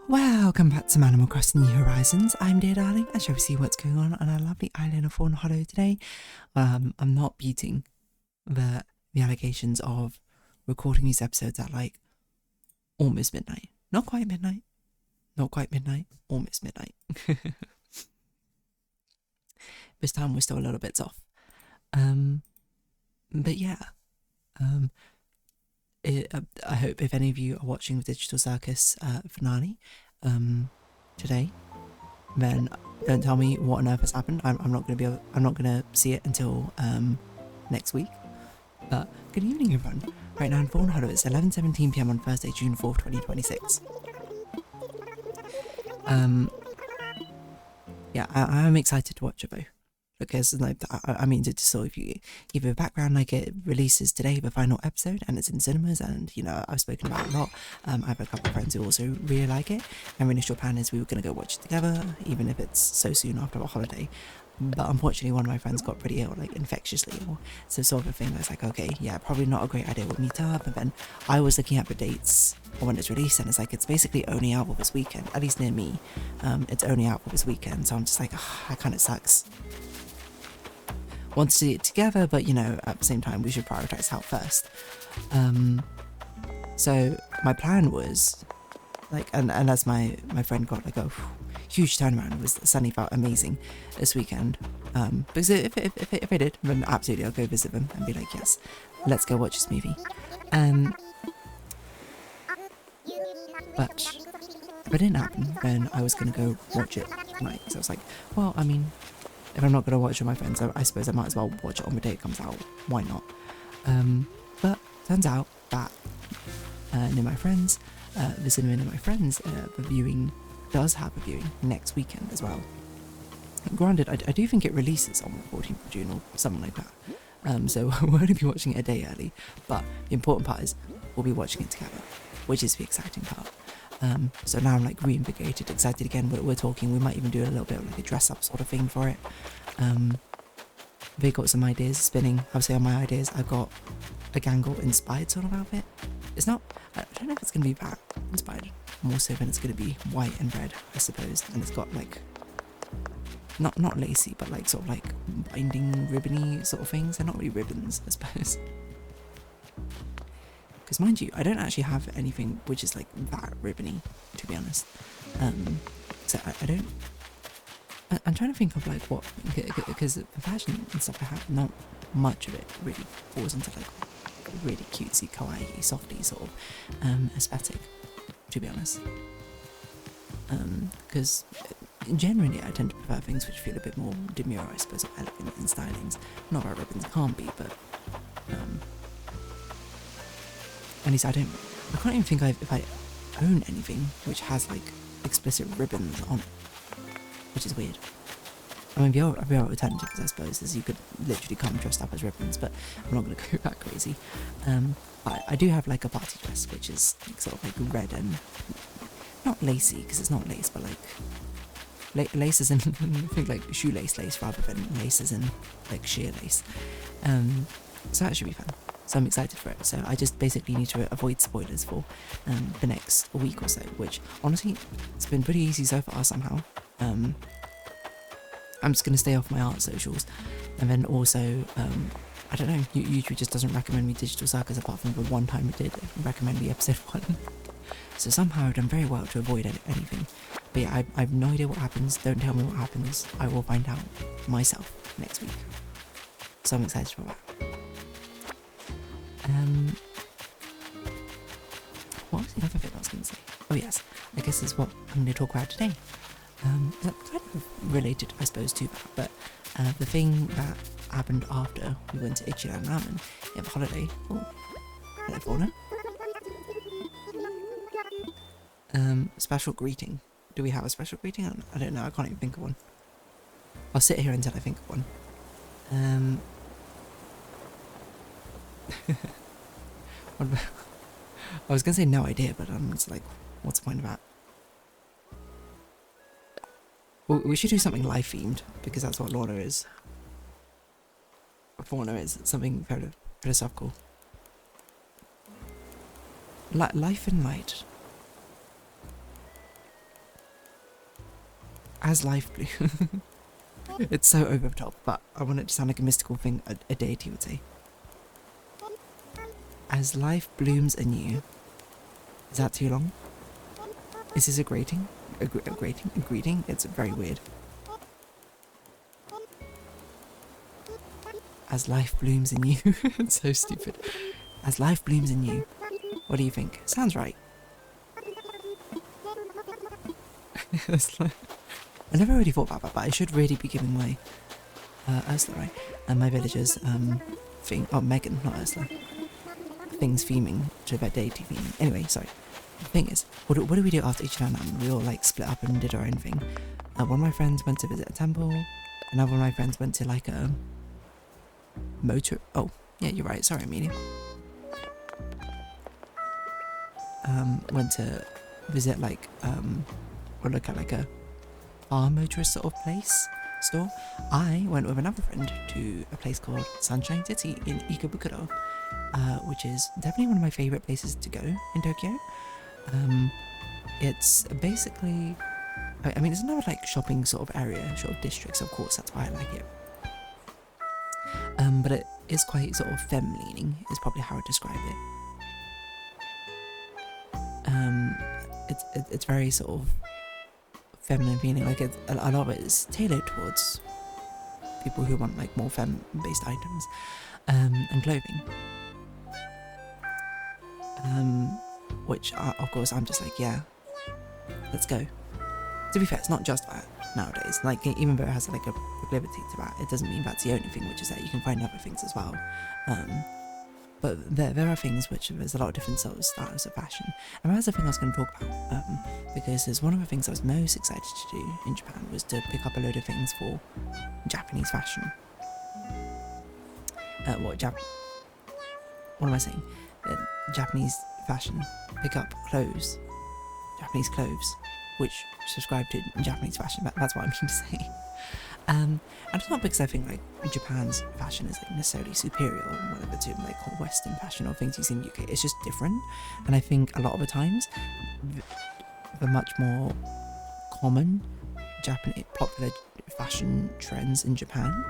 Welcome back to Animal Crossing New Horizons. I'm dear darling. I shall see what's going on our lovely island of Fawnhallow today. I'm not beating the allegations of recording these episodes at like almost midnight. Not quite midnight. Not quite midnight. Almost midnight. This time we're still a little bit off. But yeah. I hope if any of you are watching the Digital Circus finale today, then don't tell me what on earth has happened. I'm not gonna see it until next week. But good evening, everyone. Right now in Fawnhallow, it's 11:17 p.m. on Thursday, June 4th, 2026. Yeah, I'm excited to watch it though. Because like I mean to sort of give you a background, like it releases today, the final episode, and it's in cinemas, and you know I've spoken about it a lot. I have a couple of friends who also really like it, and our initial plan is we were going to go watch it together, even if it's so soon after a holiday. But unfortunately one of my friends got pretty ill, like infectiously ill, so sort of a thing. I was like, okay, yeah, probably not a great idea, we'll meet up. And then I was looking at the dates when it's released, and it's like it's basically only out for this weekend, at least near me. It's only out for this weekend, so I'm just like, that kind of sucks. Want to see it together, but you know, at the same time we should prioritize health first. So my plan was like, and as my friend got like a huge turnaround, it was suddenly felt amazing this weekend. Because if I did, then absolutely I'll go visit them and be like, yes, let's go watch this movie. But if it didn't happen, then I was gonna go watch it tonight. So I was like, well, I mean, if I'm not going to watch it with my friends, I suppose I might as well watch it on the day it comes out. Why not? But turns out that near my friends, the cinema near my friends, the viewing does have a viewing next weekend as well. Granted, I do think it releases on the 14th of June or something like that. So we'll only be watching it a day early. But the important part is we'll be watching it together, which is the exciting part. So now I'm like reinvigorated, excited again. We're talking, we might even do a little bit of like a dress up sort of thing for it. They got some ideas spinning. Obviously on my ideas I've got a Gangle inspired sort of outfit. It's not, I don't know if it's going to be that inspired, more so than it's going to be white and red, I suppose. And it's got like, not lacy, but like sort of like binding ribbony sort of things. They're not really ribbons, I suppose. Because mind you, I don't actually have anything which is like that ribbony, to be honest. So I don't. I'm trying to think of like what, because the fashion and stuff I have, not much of it really falls into like really cutesy, kawaii, softy sort of aesthetic, to be honest. Because generally I tend to prefer things which feel a bit more demure, I suppose, or elegant in stylings. Not that ribbons can't be, but at least I can't even think if I own anything which has like explicit ribbons on it, which is weird. I mean, the other alternatives, I suppose, is you could literally come dressed up as ribbons, but I'm not going to go that crazy. But I do have like a party dress, which is like, sort of like red and not lacy, because it's not lace, but like laces in, I think like shoelace lace rather than laces in like sheer lace. So that should be fun. So I'm excited for it. So I just basically need to avoid spoilers for the next week or so, which honestly, it's been pretty easy so far somehow. I'm just going to stay off my art socials. And then also, I don't know, YouTube just doesn't recommend me Digital Circus apart from the one time it did recommend me episode 1. So somehow I've done very well to avoid anything. But yeah, I have no idea what happens. Don't tell me what happens. I will find out myself next week. So I'm excited for that. What was the other thing I was going to say? Oh yes, I guess that's what I'm going to talk about today. That's kind of related, I suppose, to that, but the thing that happened after we went to Ichiran Ramen at the holiday. Oh, hello, Fauna. Special greeting. Do we have a special greeting? I don't know, I can't even think of one. I'll sit here until I think of one. What about, I was gonna say no idea, but it's like, what's the point of that? Well, we should do something life themed, because that's what Lorna is. Fauna is something very philosophical. Life and light. as life blooms. It's so over the top, but I want it to sound like a mystical thing a deity would say. As life blooms anew. Is that too long? Is this a grating? A greeting? It's very weird. As life blooms anew. It's so stupid. As life blooms anew. What do you think? Sounds right. I never really thought about that, but I should really be giving my Ursula, right? And my villagers thing. Oh, Megan, not Ursula. Things theming to their deity theming. Anyway, sorry. The thing is, what do we do after each round? We all like split up and did our own thing. One of my friends went to visit a temple. Another one of my friends went to like a motor. Oh, yeah, you're right. Sorry, Amelia. Went to visit like or look at like a car motorist sort of store. I went with another friend to a place called Sunshine City in Ikebukuro, which is definitely one of my favorite places to go in Tokyo. It's basically, I mean, it's another like shopping sort of area, sort of districts, of course, that's why I like it. But it is quite sort of femme-leaning, is probably how I describe it. It's very sort of feminine feeling, like a lot of it is tailored towards people who want like more femme-based items and clothing. Which of course I'm just like, yeah, let's go. To be fair, it's not just that nowadays. Like, even though it has like a proclivity to that, it doesn't mean that's the only thing, which is that you can find other things as well. But there are things which there's a lot of different sort of styles of fashion. And that's the thing I was going to talk about, because there's one of the things I was most excited to do in Japan was to pick up a load of things for Japanese fashion. What am I saying? Japanese fashion. Pick up clothes, Japanese clothes, which subscribe to Japanese fashion. That's what I mean to say. And it's not because I think like Japan's fashion is like necessarily superior or whatever to like Western fashion or things you see in the UK. It's just different, and I think a lot of the times the much more common Japanese popular fashion trends in Japan,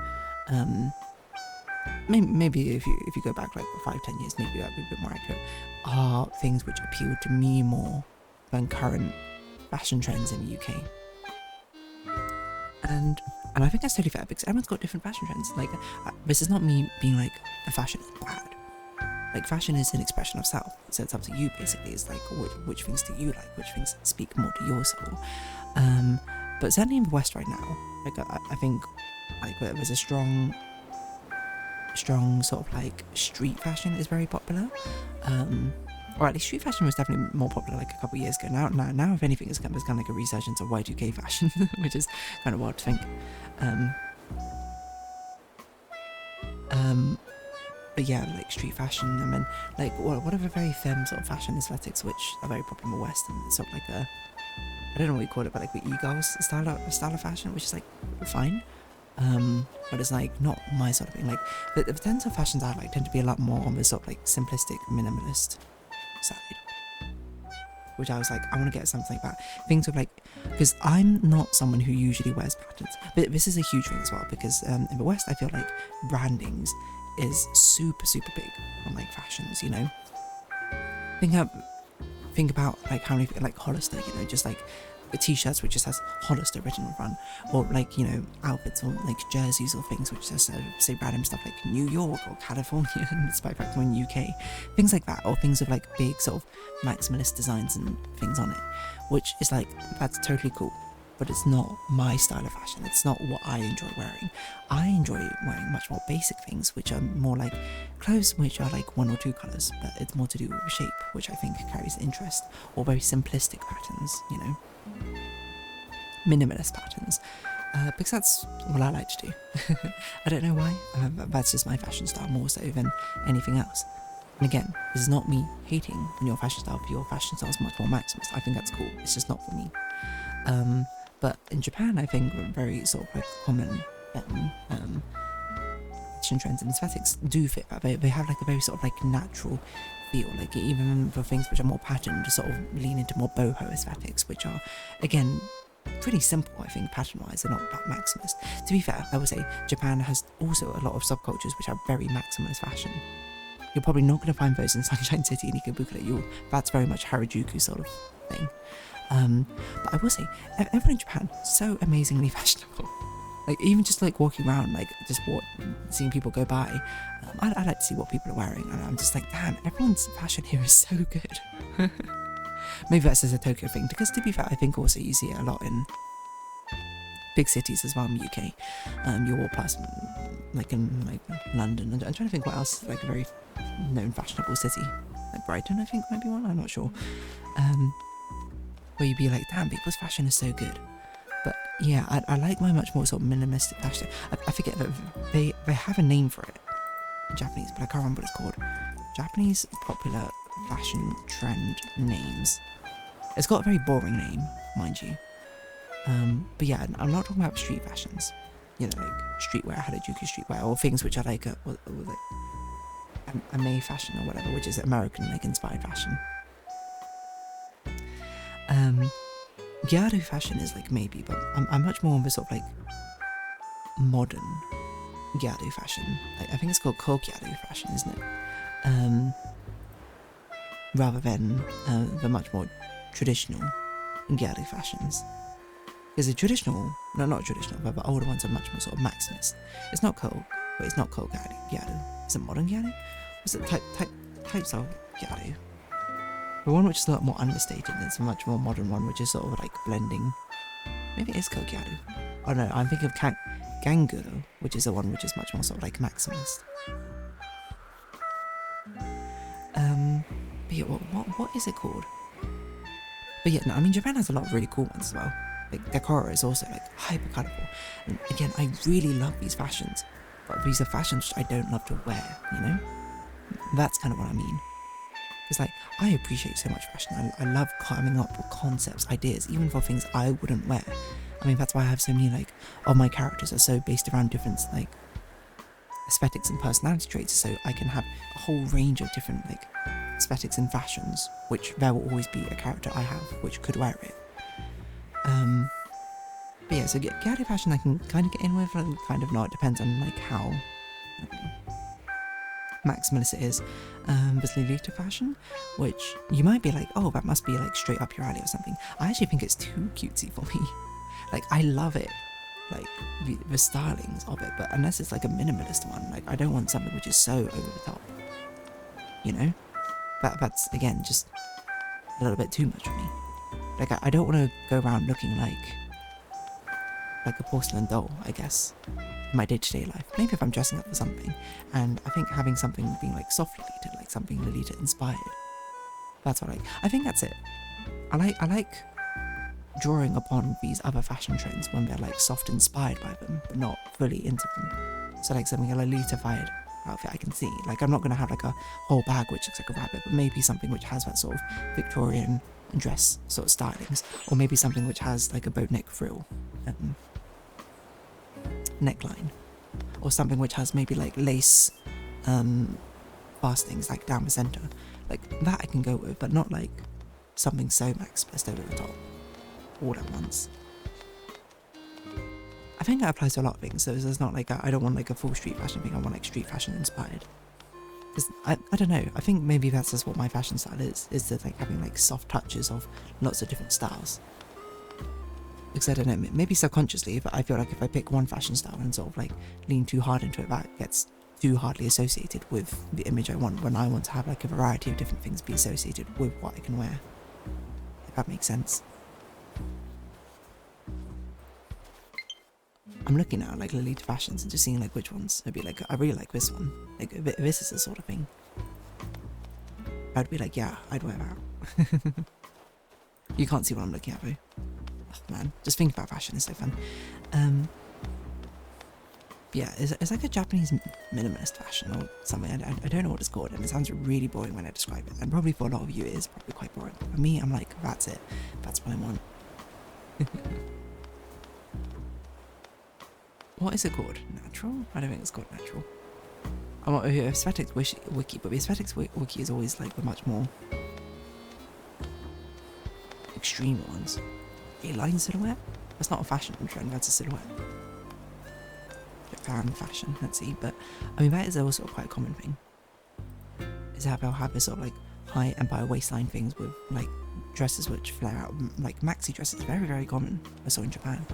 maybe if you go back like 5-10 years, maybe that'd be a bit more accurate, are things which appeal to me more than current fashion trends in the UK. And I think that's totally fair because everyone's got different fashion trends. Like, this is not me being like, the fashion is bad. Like, fashion is an expression of self, so it's up to you basically. It's like, which things do you like, which things speak more to your soul. But certainly in the West right now, like, I think like there's a strong sort of like street fashion is very popular. Or at least street fashion was definitely more popular like a couple of years ago. Now if anything, it's kind of like a resurgence of Y2K fashion, which is kind of wild to think. But yeah, like street fashion, and then like what are the very femme sort of fashion aesthetics which are very popular in the West, and it's sort of like I don't know what you call it, but like the e-girls style of fashion, which is like fine. But it's like not my sort of thing. Like the tends of fashions I like tend to be a lot more on the sort of like simplistic minimalist side, which I was like, I want to get something like that. Things with like, because I'm not someone who usually wears patterns, but this is a huge thing as well, because in the West I feel like brandings is super big on like fashions, you know. Think about like how many, like Hollister, you know, just like the t-shirts which just has Hollister written on front, or like, you know, outfits or like jerseys or things which just say random stuff like New York or California despite fact we're in UK, things like that, or things with like big sort of maximalist designs and things on it, which is like, that's totally cool, but it's not my style of fashion. It's not what I enjoy wearing. I enjoy wearing much more basic things, which are more like clothes which are like 1 or 2 colours, but it's more to do with shape, which I think carries interest, or very simplistic patterns, you know, minimalist patterns, because that's what I like to do. I don't know why, that's just my fashion style more so than anything else. And again, this is not me hating on your fashion style, but your fashion style is much more maximalist. I think that's cool, it's just not for me. But in Japan, I think very sort of like common fashion trends and aesthetics do fit that. They have like a very sort of like natural feel, like even for things which are more patterned, to sort of lean into more boho aesthetics, which are again pretty simple, I think, pattern-wise. They're not that maximalist. To be fair, I would say Japan has also a lot of subcultures which are very maximalist fashion. You're probably not going to find those in Sunshine City and Ikebukuro. That's very much Harajuku sort of thing. But I will say, everyone in Japan, so amazingly fashionable. Like, even just like walking around, like just seeing people go by, I like to see what people are wearing, and I'm just like, damn, everyone's fashion here is so good. Maybe that's just a Tokyo thing, because to be fair, I think also you see it a lot in big cities as well in the UK. You walk past, like in like London, and I'm trying to think what else is like a very known fashionable city. Like Brighton, I think might be one, I'm not sure. Where you'd be like, damn, people's fashion is so good. But yeah, I like my much more sort of minimalistic fashion. I forget that they have a name for it in Japanese, but I can't remember what it's called. Japanese popular fashion trend names. It's got a very boring name, mind you. But yeah, I'm not talking about street fashions. You know, like streetwear, Harajuku streetwear, or things which are like a May fashion or whatever, which is American like inspired fashion. Gyaru fashion is like maybe, but I'm much more of a sort of like modern Gyaru fashion. Like, I think it's called Gyaru fashion, isn't it? Rather than the much more traditional Gyaru fashions. Because the traditional, no, not traditional, but the older ones are much more sort of maximalist. It's not but it's not Gyaru. Is it modern Gyaru? Is it types of Gyaru? The one which is a lot more understated, and it's a much more modern one, which is sort of like blending. Maybe it is Gyaru. Oh no, I'm thinking of Ganguro, which is the one which is much more sort of like maximalist. But yeah, what is it called? But yeah, no, I mean, Japan has a lot of really cool ones as well. Like, Decora is also like hyper colourful. And again, I really love these fashions, but these are fashions which I don't love to wear, you know? That's kind of what I mean. Because like, I appreciate so much fashion. I love coming up with concepts, ideas, even for things I wouldn't wear. I mean, that's why I have so many, like, all my characters are so based around different, like, aesthetics and personality traits, so I can have a whole range of different, like, aesthetics and fashions, which there will always be a character I have which could wear it. But yeah, so Gyaru fashion I can kind of get in with, and kind of not. It depends on, like, how maximalist it is. There's Lolita fashion, which you might be like, oh, that must be like straight up your alley or something. I actually think it's too cutesy for me. Like, I love it, like the stylings of it, but unless it's like a minimalist one, like I don't want something which is so over the top, you know? That's again just a little bit too much for me. Like, I don't want to go around looking like a porcelain doll, I guess, in my day-to-day life. Maybe if I'm dressing up for something, and I think having something being like soft Lolita, like something Lolita inspired, that's what I think that's it. I like drawing upon these other fashion trends when they're like soft inspired by them, but not fully into them. So like something a Lolita-fied outfit I can see. Like, I'm not going to have like a whole bag which looks like a rabbit, but maybe something which has that sort of Victorian dress sort of stylings, or maybe something which has like a boat neck frill neckline, or something which has maybe like lace fastenings like down the centre. Like, that I can go with, but not like something so maximalist over the top all at once. I think that applies to a lot of things, so it's not like I don't want like a full street fashion thing, I want like street fashion inspired. Because I don't know, I think maybe that's just what my fashion style is to like having like soft touches of lots of different styles. Because I don't know, maybe subconsciously, if I feel like if I pick one fashion style and sort of like lean too hard into it, that gets too hardly associated with the image I want, when I want to have like a variety of different things be associated with what I can wear. If that makes sense. I'm looking at like Lolita fashions and just seeing like which ones. I'd be like, I really like this one. Like, this is the sort of thing I'd be like, yeah, I'd wear that. You can't see what I'm looking at though. Oh man, just thinking about fashion is so fun. Yeah, it's like a Japanese minimalist fashion or something. I don't know what it's called, and it sounds really boring when I describe it. And probably for a lot of you it is probably quite boring. But for me, I'm like, that's it. That's what I want. What is it called? Natural? I don't think it's called natural. I'm not the aesthetics wiki, but the aesthetics wiki is always like the much more extreme ones. A line silhouette? That's not a fashion trend, that's a silhouette. Japan fashion, let's see. But I mean, that is also quite a common thing. Is how they'll have this sort of like high empire waistline things with like dresses which flare out, like maxi dresses, very, very common. I saw in Japan.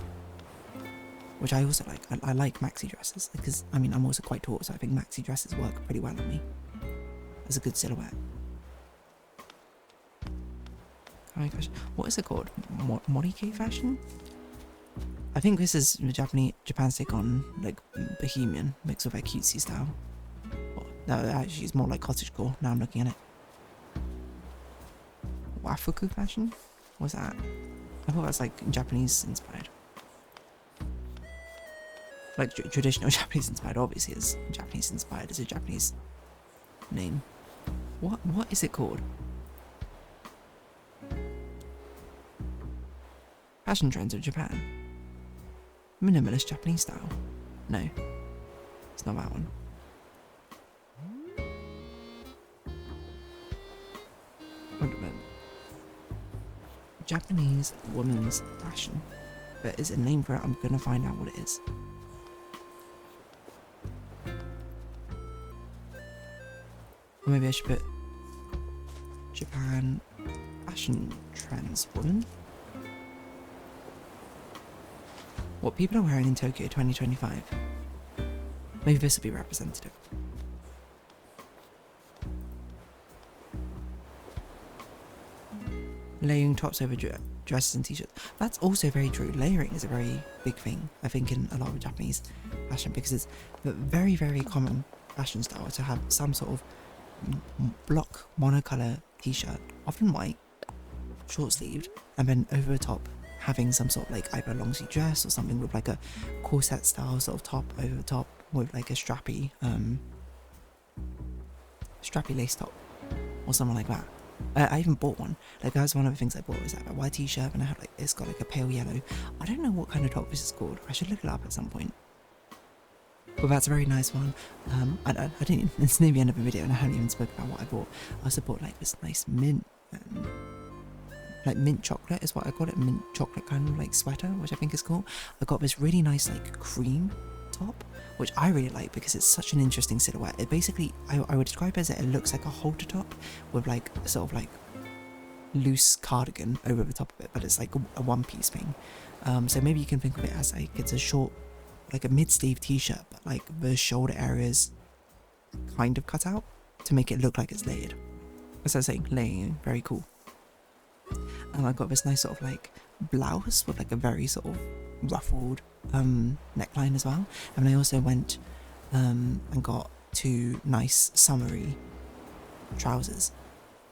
Which I also like. I like maxi dresses because, I mean, I'm also quite tall, so I think maxi dresses work pretty well on me. As a good silhouette. What is it called? Morike fashion? I think this is Japan's take on like bohemian mixed with like cutesy style. Well, no, actually it's more like cottagecore now I'm looking at it. Wafuku fashion? What's that? I thought that's like Japanese inspired. Like traditional Japanese inspired, obviously is Japanese inspired, it's a Japanese name. What is it called? Fashion trends of Japan. Minimalist Japanese style. No, it's not that one. Wait a minute. Japanese women's fashion. There is a name for it, I'm gonna find out what it is. Or maybe I should put Japan fashion trends woman. What people are wearing in Tokyo 2025. Maybe this will be representative. Layering tops over dresses and t-shirts. That's also very true. Layering is a very big thing, I think, in a lot of Japanese fashion, because it's a very, very common fashion style to have some sort of block monocolour t-shirt, often white, short-sleeved, and then over the top having some sort of like either a long sleeve dress or something with like a corset style sort of top over the top with like a strappy lace top or something like that. I even bought one. Like that was one of the things I bought, was like a white t-shirt, and I had like, it's got like a pale yellow. I don't know what kind of top this is called. I should look it up at some point. But that's a very nice one. I didn't, it's near the end of the video and I haven't even spoken about what I bought. I also bought like this nice mint, like mint chocolate is what I call it, mint chocolate kind of like sweater, which I think is cool. I got this really nice like cream top, which I really like because it's such an interesting silhouette. It basically, I would describe it as it looks like a halter top with like a sort of like loose cardigan over the top of it, but it's like a one-piece thing. So maybe you can think of it as like it's a short, like a mid-sleeve t-shirt, but like the shoulder areas kind of cut out to make it look like it's layered. As I was saying, layering, very cool. And I got this nice sort of like blouse with like a very sort of ruffled neckline as well. And I also went and got two nice summery trousers.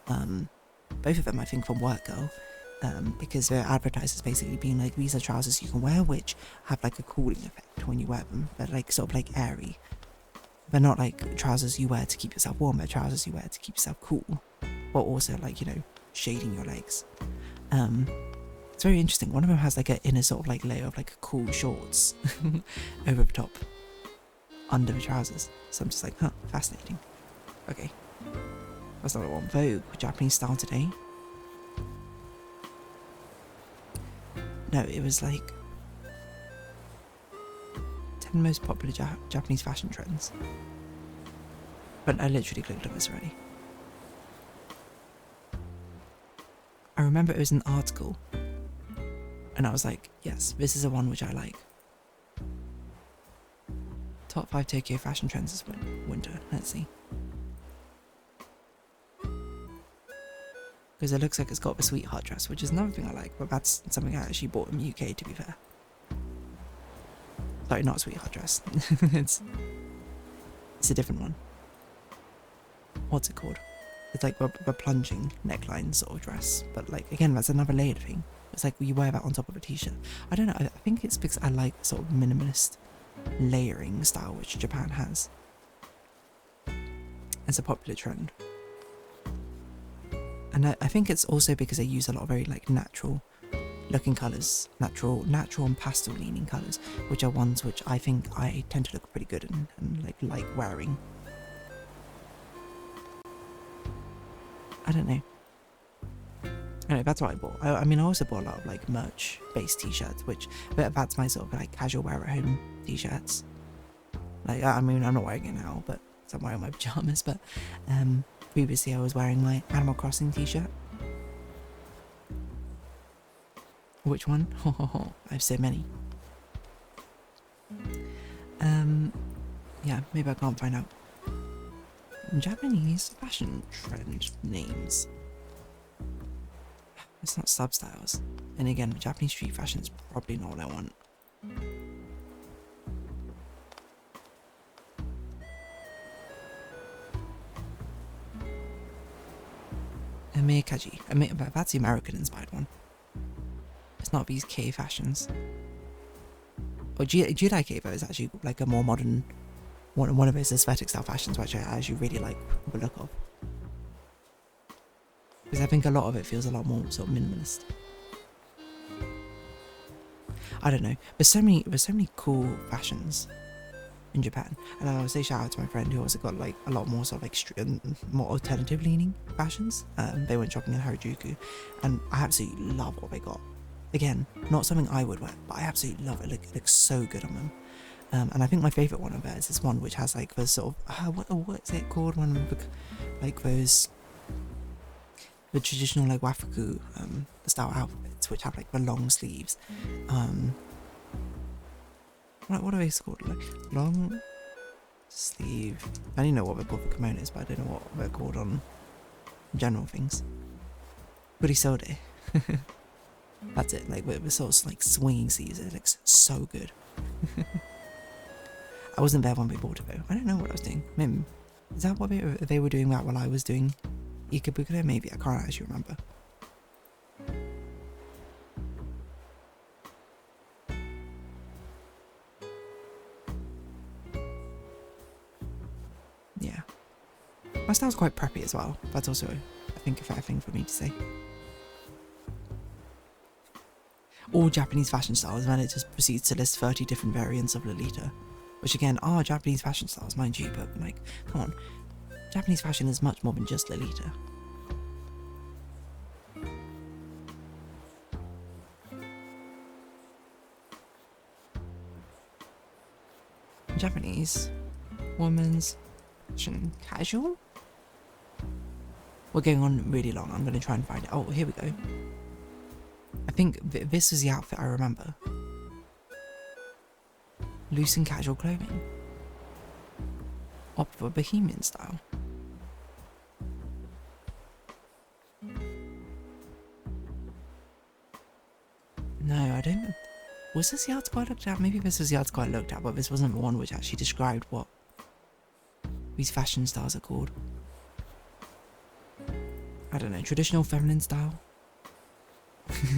Both of them I think from Work Girl, because they're advertised as basically being like, these are trousers you can wear which have like a cooling effect when you wear them. They're like sort of like airy. They're not like trousers you wear to keep yourself warm, they're trousers you wear to keep yourself cool, but also like, you know, shading your legs. It's very interesting. One of them has like an inner sort of like layer of like cool shorts over the top under the trousers. So I'm just like, huh, fascinating. Okay, that's not what I want. Vogue, Japanese style today. No, it was like 10 most popular Japanese fashion trends. But I literally clicked on this already. I remember it was an article and I was like, yes, this is the one which I like. Top 5 Tokyo fashion trends this winter. Let's see. Because it looks like it's got the sweetheart dress, which is another thing I like, but that's something I actually bought in the UK, to be fair. Sorry, not a sweetheart dress. it's a different one. What's it called? It's like a plunging neckline sort of dress, but like again, that's another layered thing. It's like you wear that on top of a t-shirt. I don't know, I think it's because I like sort of minimalist layering style which Japan has. It's a popular trend. And I think it's also because they use a lot of very like natural looking colours, natural and pastel leaning colours, which are ones which I think I tend to look pretty good in and like wearing. I don't know. Anyway, that's what I bought. I mean, I also bought a lot of like merch-based t-shirts, which that's my sort of like casual wear at home t-shirts. Like, I mean, I'm not wearing it now, but I'm wearing my pajamas. But previously, I was wearing my Animal Crossing t-shirt. Which one? I have so many. Yeah, maybe I can't find out. Japanese fashion trend names. It's not substyles. And again, Japanese street fashion is probably not what I want. Amekaji. That's the American inspired one. It's not these K fashions. Or Judai K though is actually like a more modern one of those aesthetic style fashions which I actually really like the look of. Because I think a lot of it feels a lot more sort of minimalist. I don't know. There's so many cool fashions in Japan, and I would say shout out to my friend who also got like a lot more sort of like more alternative leaning fashions. They went shopping in Harajuku, and I absolutely love what they got. Again, not something I would wear, but I absolutely love it. It looks so good on them. And I think my favourite one of theirs is one which has like the sort of what's it called? One of the, like those the traditional like wafuku style outfits which have like the long sleeves. What are they called? Like long sleeve. I don't know what they're called for kimonos, but I don't know what they're called on general things. Burisode. That's it. Like with sort of like swinging sleeves. It looks so good. I wasn't there when we bought it though. I don't know what I was doing. Maybe, is that what they were doing that while I was doing Ikebukuro? Maybe, I can't actually remember. Yeah. My style's quite preppy as well. That's also, I think, a fair thing for me to say. All Japanese fashion styles, and then it just proceeds to list 30 different variants of Lolita. Which again are Japanese fashion styles, mind you, but like, come on. Japanese fashion is much more than just Lolita. Japanese women's fashion casual? We're going on really long. I'm going to try and find it. Oh, here we go. I think this is the outfit I remember. Loose and casual clothing. Opt for bohemian style. No, I don't. Was this the article I looked at? Maybe this was the article I looked at, but this wasn't the one which actually described what these fashion styles are called. I don't know, traditional feminine style?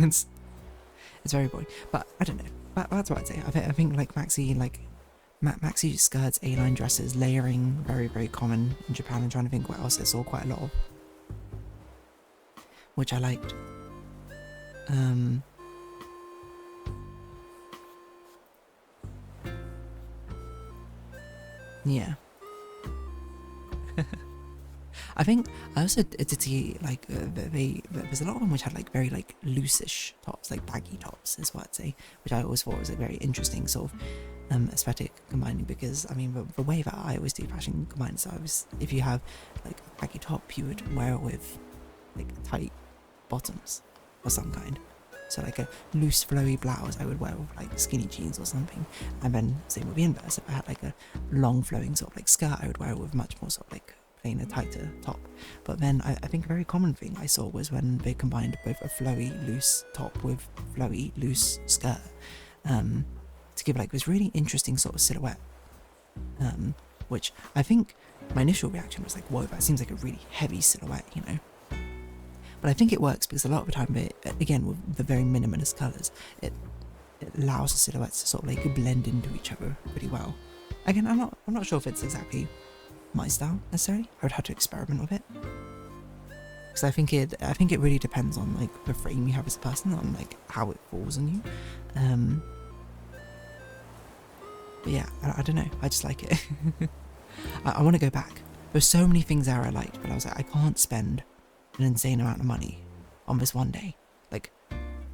it's very boring, but I don't know. That's what I'd say. I think like maxi skirts, A-line dresses, layering, very, very common in Japan. I'm trying to think what else I saw quite a lot of, which I liked. Yeah. I think I also did see like there's a lot of them which had like very like loose-ish tops, like baggy tops is what I'd say, which I always thought was a very interesting sort of aesthetic combining, because I mean the way that I always do fashion combines, so if you have like a baggy top, you would wear it with like tight bottoms of some kind. So like a loose flowy blouse I would wear with like skinny jeans or something, and then same with the inverse. If I had like a long flowing sort of like skirt, I would wear it with much more sort of like plain, a tighter top. But then I think a very common thing I saw was when they combined both a flowy loose top with flowy loose skirt to give like this really interesting sort of silhouette, which I think my initial reaction was like, whoa, that seems like a really heavy silhouette, you know. But I think it works because a lot of the time, again, with the very minimalist colours, it allows the silhouettes to sort of like blend into each other pretty well. Again, I'm not sure if it's exactly my style necessarily. I would have to experiment with it, because I think it really depends on like the frame you have as a person, on like how it falls on you. But yeah, I don't know. I just like it. I want to go back. There's so many things there I liked, but I was like, I can't spend an insane amount of money on this one day. Like,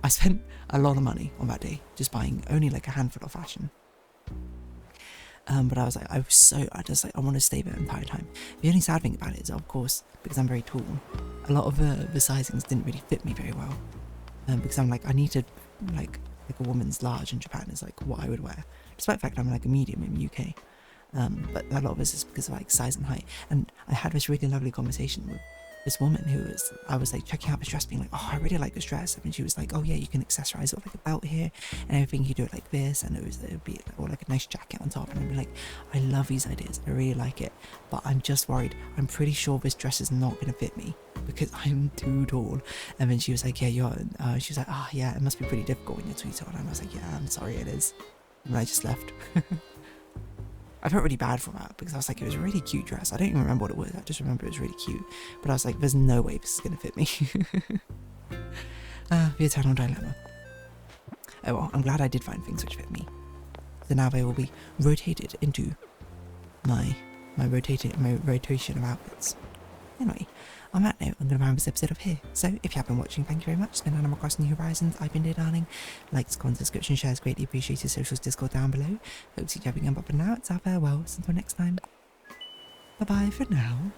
I spent a lot of money on that day just buying only like a handful of fashion. But I was like, I want to stay there the entire time. The only sad thing about it is, of course, because I'm very tall, a lot of the sizings didn't really fit me very well. Because I'm like, I needed like a woman's large in Japan is like what I would wear, despite the fact I'm like a medium in the UK. But a lot of this is because of like size and height. And I had this really lovely conversation with this woman I was like checking out this dress, being like, oh, I really like this dress. And she was like, oh yeah, you can accessorize it with like a belt here and everything. You do it like this, and it would be or like a nice jacket on top. And I'd be like, I love these ideas, I really like it, but I'm just worried. I'm pretty sure this dress is not gonna fit me because I'm too tall. And then she was like, yeah, she was like, oh yeah, it must be pretty difficult when you're too tall. And I was like, yeah, I'm sorry, it is. And I just left. I felt really bad for that because I was like, it was a really cute dress. I don't even remember what it was. I just remember it was really cute. But I was like, there's no way this is going to fit me. The eternal dilemma. Oh well, I'm glad I did find things which fit me. So now they will be rotated into my rotation of outfits. Anyway, on that note, I'm going to round this episode up here. So, if you have been watching, thank you very much. It's been Animal Crossing New Horizons. I've been Dear Darling. Likes, comments, subscription, shares, greatly appreciated. Socials, Discord down below. Hope to see you having up and now. It's our farewell. Until next time. Bye bye for now.